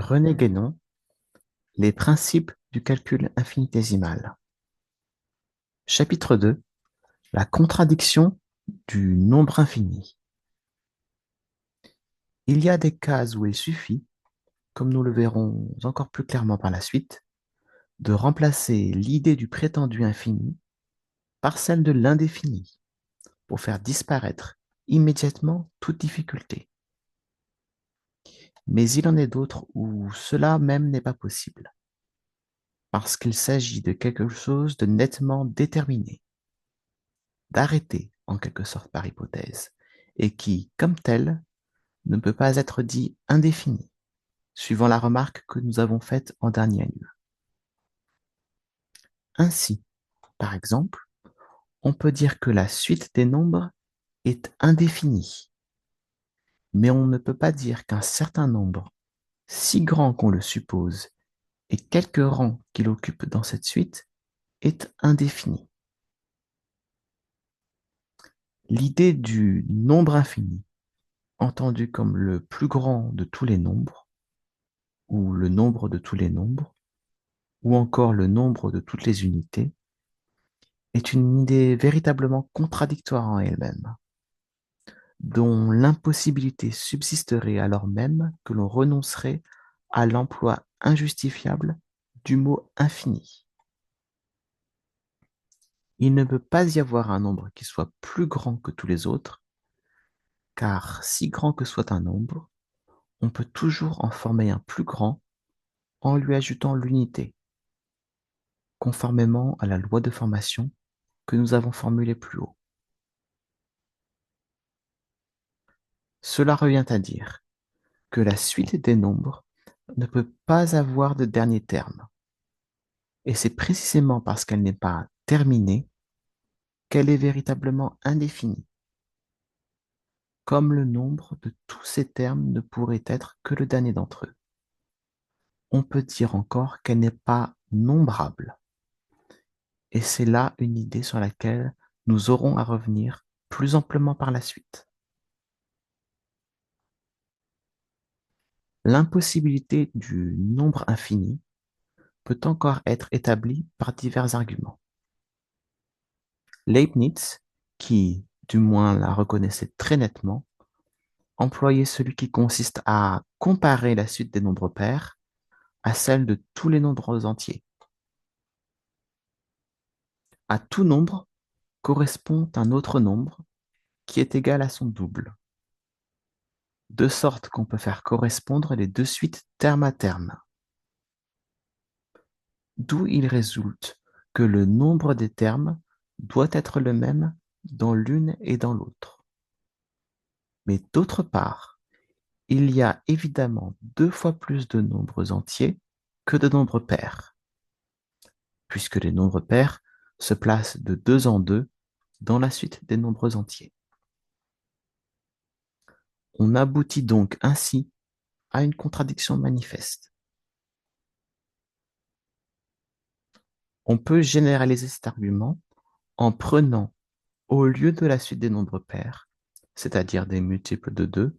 René Guénon, les principes du calcul infinitésimal. Chapitre 2, la contradiction du nombre infini. Il y a des cas où il suffit, comme nous le verrons encore plus clairement par la suite, de remplacer l'idée du prétendu infini par celle de l'indéfini pour faire disparaître immédiatement toute difficulté. Mais il en est d'autres où cela même n'est pas possible, parce qu'il s'agit de quelque chose de nettement déterminé, d'arrêté en quelque sorte par hypothèse, et qui, comme tel, ne peut pas être dit indéfini, suivant la remarque que nous avons faite en dernier lieu. Ainsi, par exemple, on peut dire que la suite des nombres est indéfinie, mais on ne peut pas dire qu'un certain nombre, si grand qu'on le suppose, et quelques rangs qu'il occupe dans cette suite, est indéfini. L'idée du nombre infini, entendu comme le plus grand de tous les nombres, ou le nombre de tous les nombres, ou encore le nombre de toutes les unités, est une idée véritablement contradictoire en elle-même, dont l'impossibilité subsisterait alors même que l'on renoncerait à l'emploi injustifiable du mot infini. Il ne peut pas y avoir un nombre qui soit plus grand que tous les autres, car si grand que soit un nombre, on peut toujours en former un plus grand en lui ajoutant l'unité, conformément à la loi de formation que nous avons formulée plus haut. Cela revient à dire que la suite des nombres ne peut pas avoir de dernier terme, et c'est précisément parce qu'elle n'est pas terminée qu'elle est véritablement indéfinie, comme le nombre de tous ces termes ne pourrait être que le dernier d'entre eux. On peut dire encore qu'elle n'est pas nombrable, et c'est là une idée sur laquelle nous aurons à revenir plus amplement par la suite. L'impossibilité du nombre infini peut encore être établie par divers arguments. Leibniz, qui du moins la reconnaissait très nettement, employait celui qui consiste à comparer la suite des nombres pairs à celle de tous les nombres entiers. À tout nombre correspond un autre nombre qui est égal à son double, de sorte qu'on peut faire correspondre les deux suites terme à terme. D'où il résulte que le nombre des termes doit être le même dans l'une et dans l'autre. Mais d'autre part, il y a évidemment deux fois plus de nombres entiers que de nombres pairs, puisque les nombres pairs se placent de deux en deux dans la suite des nombres entiers. On aboutit donc ainsi à une contradiction manifeste. On peut généraliser cet argument en prenant, au lieu de la suite des nombres pairs, c'est-à-dire des multiples de 2,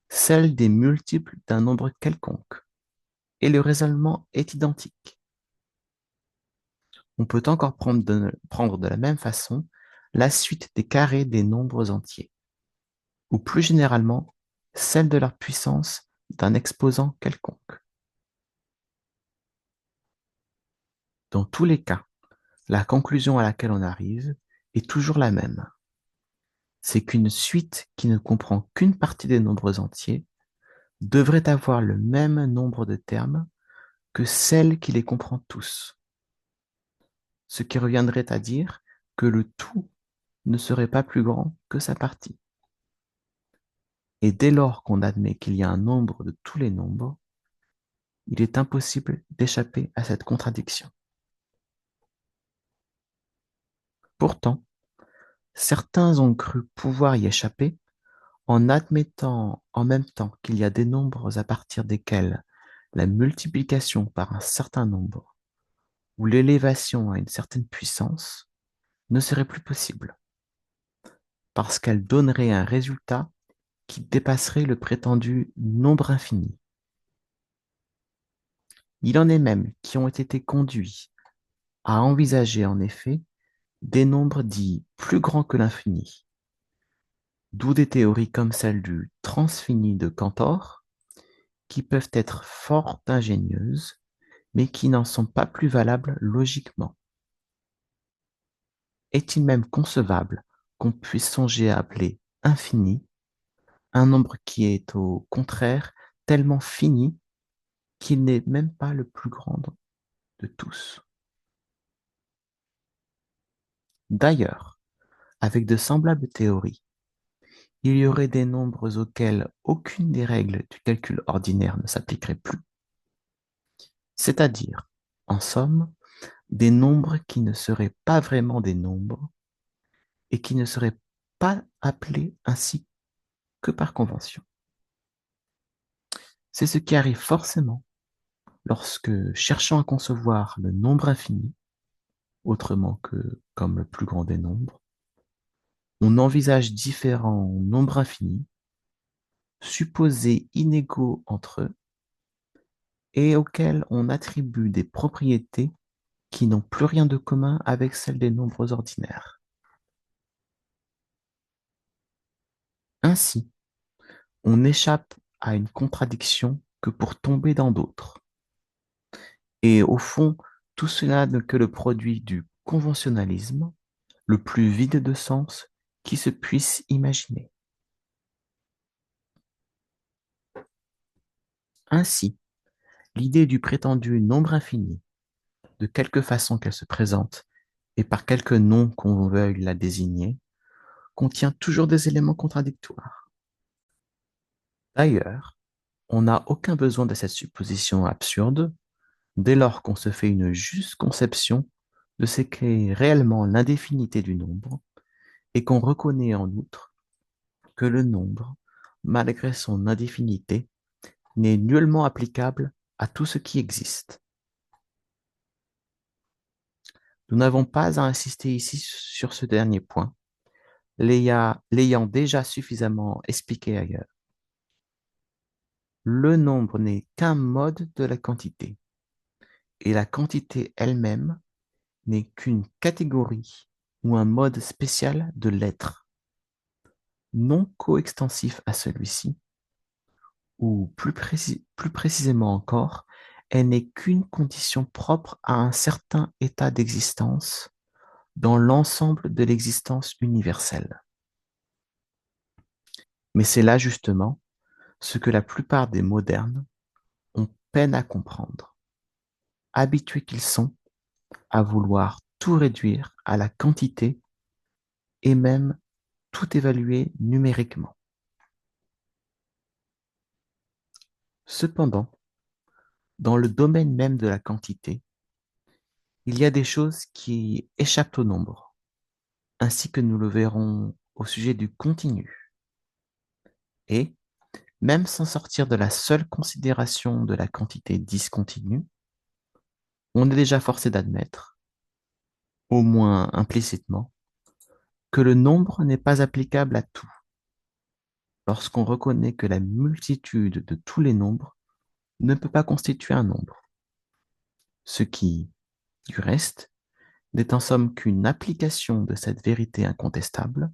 celle des multiples d'un nombre quelconque, et le raisonnement est identique. On peut encore prendre de la même façon la suite des carrés des nombres entiers, ou plus généralement celle de leur puissance d'un exposant quelconque. Dans tous les cas, la conclusion à laquelle on arrive est toujours la même. C'est qu'une suite qui ne comprend qu'une partie des nombres entiers devrait avoir le même nombre de termes que celle qui les comprend tous, ce qui reviendrait à dire que le tout ne serait pas plus grand que sa partie. Et dès lors qu'on admet qu'il y a un nombre de tous les nombres, il est impossible d'échapper à cette contradiction. Pourtant, certains ont cru pouvoir y échapper en admettant en même temps qu'il y a des nombres à partir desquels la multiplication par un certain nombre ou l'élévation à une certaine puissance ne serait plus possible, parce qu'elle donnerait un résultat qui dépasserait le prétendu nombre infini. Il en est même qui ont été conduits à envisager en effet des nombres dits plus grands que l'infini, d'où des théories comme celle du transfini de Cantor, qui peuvent être fort ingénieuses, mais qui n'en sont pas plus valables logiquement. Est-il même concevable qu'on puisse songer à appeler infini un nombre qui est au contraire tellement fini qu'il n'est même pas le plus grand de tous? D'ailleurs, avec de semblables théories, il y aurait des nombres auxquels aucune des règles du calcul ordinaire ne s'appliquerait plus, c'est-à-dire, en somme, des nombres qui ne seraient pas vraiment des nombres et qui ne seraient pas appelés ainsi que par convention. C'est ce qui arrive forcément lorsque, cherchant à concevoir le nombre infini, autrement que comme le plus grand des nombres, on envisage différents nombres infinis, supposés inégaux entre eux, et auxquels on attribue des propriétés qui n'ont plus rien de commun avec celles des nombres ordinaires. Ainsi, on échappe à une contradiction que pour tomber dans d'autres. Et au fond, tout cela n'est que le produit du conventionnalisme, le plus vide de sens qui se puisse imaginer. Ainsi, l'idée du prétendu nombre infini, de quelque façon qu'elle se présente et par quelque nom qu'on veuille la désigner, contient toujours des éléments contradictoires. D'ailleurs, on n'a aucun besoin de cette supposition absurde dès lors qu'on se fait une juste conception de ce qu'est réellement l'indéfinité du nombre et qu'on reconnaît en outre que le nombre, malgré son indéfinité, n'est nullement applicable à tout ce qui existe. Nous n'avons pas à insister ici sur ce dernier point, l'ayant déjà suffisamment expliqué ailleurs. Le nombre n'est qu'un mode de la quantité, et la quantité elle-même n'est qu'une catégorie ou un mode spécial de l'être, non coextensif à celui-ci, ou plus précisément encore, elle n'est qu'une condition propre à un certain état d'existence dans l'ensemble de l'existence universelle. Mais c'est là justement ce que la plupart des modernes ont peine à comprendre, habitués qu'ils sont à vouloir tout réduire à la quantité et même tout évaluer numériquement. Cependant, dans le domaine même de la quantité, il y a des choses qui échappent au nombre, ainsi que nous le verrons au sujet du continu. Et, même sans sortir de la seule considération de la quantité discontinue, on est déjà forcé d'admettre, au moins implicitement, que le nombre n'est pas applicable à tout, lorsqu'on reconnaît que la multitude de tous les nombres ne peut pas constituer un nombre, ce qui, du reste, n'est en somme qu'une application de cette vérité incontestable,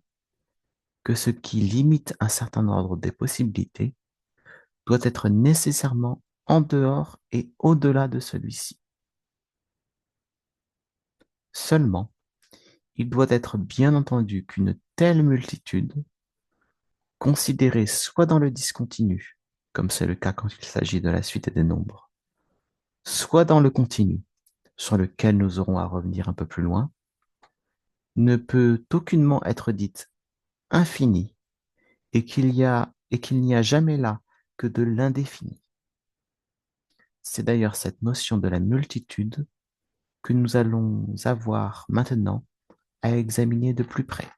que ce qui limite un certain ordre des possibilités doit être nécessairement en dehors et au-delà de celui-ci. Seulement, il doit être bien entendu qu'une telle multitude, considérée soit dans le discontinu, comme c'est le cas quand il s'agit de la suite des nombres, soit dans le continu, sur lequel nous aurons à revenir un peu plus loin, ne peut aucunement être dite infinie et qu'il n'y a jamais là que de l'indéfini. C'est d'ailleurs cette notion de la multitude que nous allons avoir maintenant à examiner de plus près.